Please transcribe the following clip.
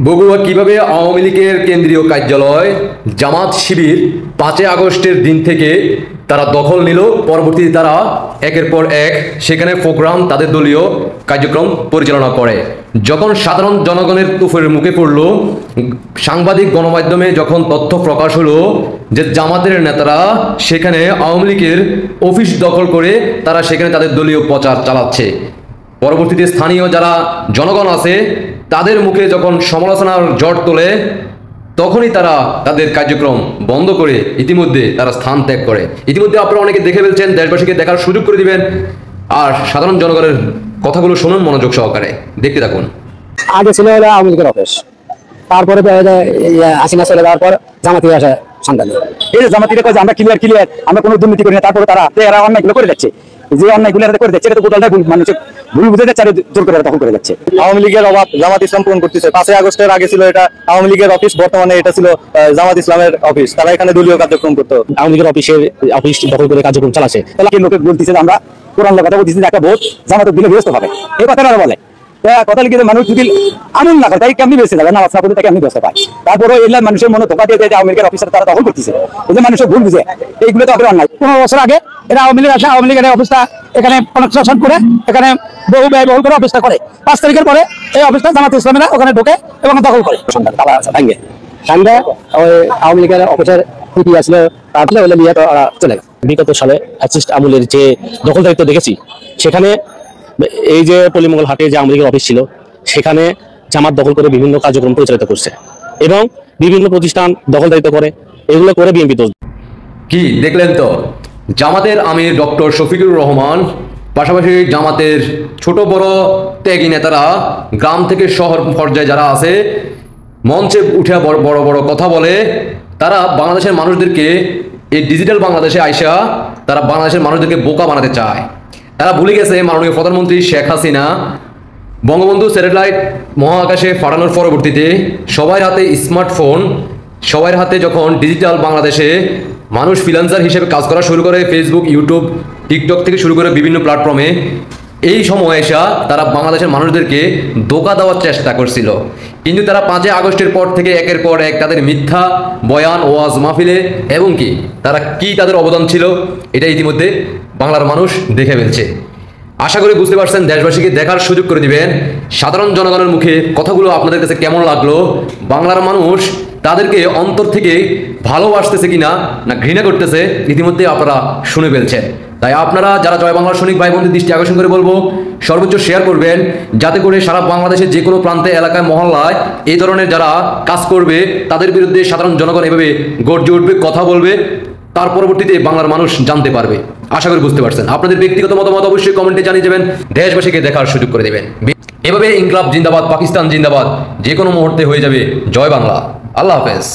বগুড়া কিভাবে আওয়ামী লীগের কেন্দ্রীয় কার্যালয় জামাত শিবির 5 আগস্টের দিন থেকে তারা দখল নিল, পরবর্তীতে তারা একের পর এক সেখানে প্রোগ্রাম তাদের দলীয় কার্যক্রম পরিচালনা করে। যখন সাধারণ জনগণের তুফের মুখে পড়ল, সাংবাদিক গণমাধ্যমে যখন তথ্য প্রকাশ হলো যে জামাতের নেতারা সেখানে আওয়ামী লীগের অফিস দখল করে তারা সেখানে তাদের দলীয় প্রচার চালাচ্ছে, পরবর্তীতে স্থানীয় যারা জনগণ আছে তাদের মুখে যখন সমালোচনার ঝড় তোলে, তখনই তারা তাদের কার্যক্রম বন্ধ করে ইতিমধ্যে তারা স্থান ত্যাগ করে। ইতিমধ্যে আপনারা অনেকে দেখে ফেলছেন, দেশবাসীকে দেখার সুযোগ করে দিবেন। আর সাধারণ জনগণের কথাগুলো শুনুন মনোযোগ সহকারে, দেখতে থাকুন। আগে ছিল আওয়ামী লীগের অফিস, তারপরে হাসিনা চলে যাওয়ার পর জামাতি আসে সন্ধানে। এই যে জামাতিরা কয় যে আমরা ক্লিয়ার আমরা কোনো দুর্নীতি করি না, তারপরে তারা অন্যায়গুলো করে যাচ্ছে। যে অন্যায়গুলো করে যাচ্ছে এটা তো গোটালটাই মানুষের ভুল বুঝে যাচ্ছে, জোর করে তখন করে যাচ্ছে। আওয়ামী লীগের অভাব জামাত ইসলাম পূরণ করতেছে। 5 আগস্টের আগে ছিল এটা আওয়ামী লীগের অফিস, বর্তমানে এটা ছিল জামাত ইসলামের অফিস। তারা এখানে দলীয় কার্যক্রম করতো। আওয়ামী লীগের অফিস দখল করে কার্যক্রম চালাচ্ছে। তাহলে লোকে বলতেছে যে আমরা কোরআন কথা বলতেছি যে একটা ভোট জামাতের দিলে ব্যস্ত হবে, এই কথাটা বলে। কথা লিখে মানুষ যদি আমল না করে তাই কেমনি বেঁচে যাবে, নামাজ না পড়ে তাকে কেমনি ব্যস্ত পায়। তারপরে এগুলা মানুষের মনে ধোকা দিয়ে যে আওয়ামী লীগের অফিসার তারা দখল করতেছে, এই যে মানুষের ভুল বুঝে, এইগুলো তো আপনার অন্যায়। 15 বছর আগে এরা আওয়ামী লীগ আসে, আওয়ামী লীগের অফিসটা এখানে কনস্ট্রাকশন করে এখানে বহু ব্যয়বহুল করে অফিসটা করে। 5 তারিখের পরে এই অফিসটা জামাত ইসলামীরা ওখানে ঢোকে এবং দখল করে। সন্ধ্যা ওই আওয়ামী লীগের অফিসের টিপি আসলে তারপরে ওগুলো নিয়ে চলে গেছে। বিগত সালে ফ্যাসিস্ট আমলের যে দখলদারিত্ব দেখেছি, সেখানে এই যে পল্লীমঙ্গল হাটে যে আওয়ামী লীগের অফিস ছিল সেখানে জামাত দখল করে বিভিন্ন কার্যক্রম পরিচালিত করছে এবং বিভিন্ন প্রতিষ্ঠান দখলদারিত্ব করে, এগুলো করে বিএনপি দোষ। কি দেখলেন তো, জামাতের আমির ডক্টর শফিকুর রহমান, পাশাপাশি জামাতের ছোট বড় ত্যাগী নেতারা, গ্রাম থেকে শহর পর্যায়ে যারা আছে মঞ্চে উঠে বড় বড় কথা বলে। তারা বাংলাদেশের মানুষদেরকে এই ডিজিটাল বাংলাদেশে আইসা তারা বাংলাদেশের মানুষদেরকে বোকা বানাতে চায়। তারা ভুলে গেছে মাননীয় প্রধানমন্ত্রী শেখ হাসিনা বঙ্গবন্ধু স্যাটেলাইট মহাকাশে পাঠানোর পরবর্তীতে সবার হাতে স্মার্টফোন, সবার হাতে যখন ডিজিটাল বাংলাদেশে মানুষ ফ্রিল্যান্সার হিসেবে কাজ করা শুরু করে, ফেসবুক, ইউটিউব, টিকটক থেকে শুরু করে বিভিন্ন প্ল্যাটফর্মে, এই সময় এসে তারা বাংলাদেশের মানুষদেরকে ধোঁকা দেওয়ার চেষ্টা করছিল। কিন্তু তারা 5 আগস্টের পর থেকে একের পর এক তাদের মিথ্যা বয়ান, ওয়াজ মাহফিলে এবং কি তারা কি তাদের অবদান ছিল এটা ইতিমধ্যে বাংলার মানুষ দেখে ফেলছে। আশা করি বুঝতে পারছেন, দেশবাসীকে দেখার সুযোগ করে দিবেন। সাধারণ জনগণের মুখে কথাগুলো আপনাদের কাছে কেমন লাগলো, বাংলার মানুষ তাদেরকে অন্তর থেকে ভালোবাসতেছে কিনা না ঘৃণা করতেছে, ইতিমধ্যে আপনারা শুনে ফেলছেন। তাই আপনারা যারা জয় বাংলার সৈনিক ভাই বোনদের দৃষ্টি আকর্ষণ করে বলবো, সর্বোচ্চ শেয়ার করবেন, যাতে করে সারা বাংলাদেশের যে কোনো প্রান্তে, এলাকায়, মহল্লায় এই ধরনের যারা কাজ করবে তাদের বিরুদ্ধে সাধারণ জনগণ এভাবে গর্জে উঠবে, কথা বলবে, তার পরবর্তীতে বাংলার মানুষ জানতে পারবে। আশা করি বুঝতে পারছেন। আপনাদের ব্যক্তিগত মতামত অবশ্যই কমেন্টে জানিয়ে যাবেন, দেশবাসীকে দেখার সুযোগ করে দেবেন। এভাবে ইনকলাব জিন্দাবাদ, পাকিস্তান জিন্দাবাদ যে কোনো মুহূর্তে হয়ে যাবে জয় বাংলা। আল্লাহ হাফেজ।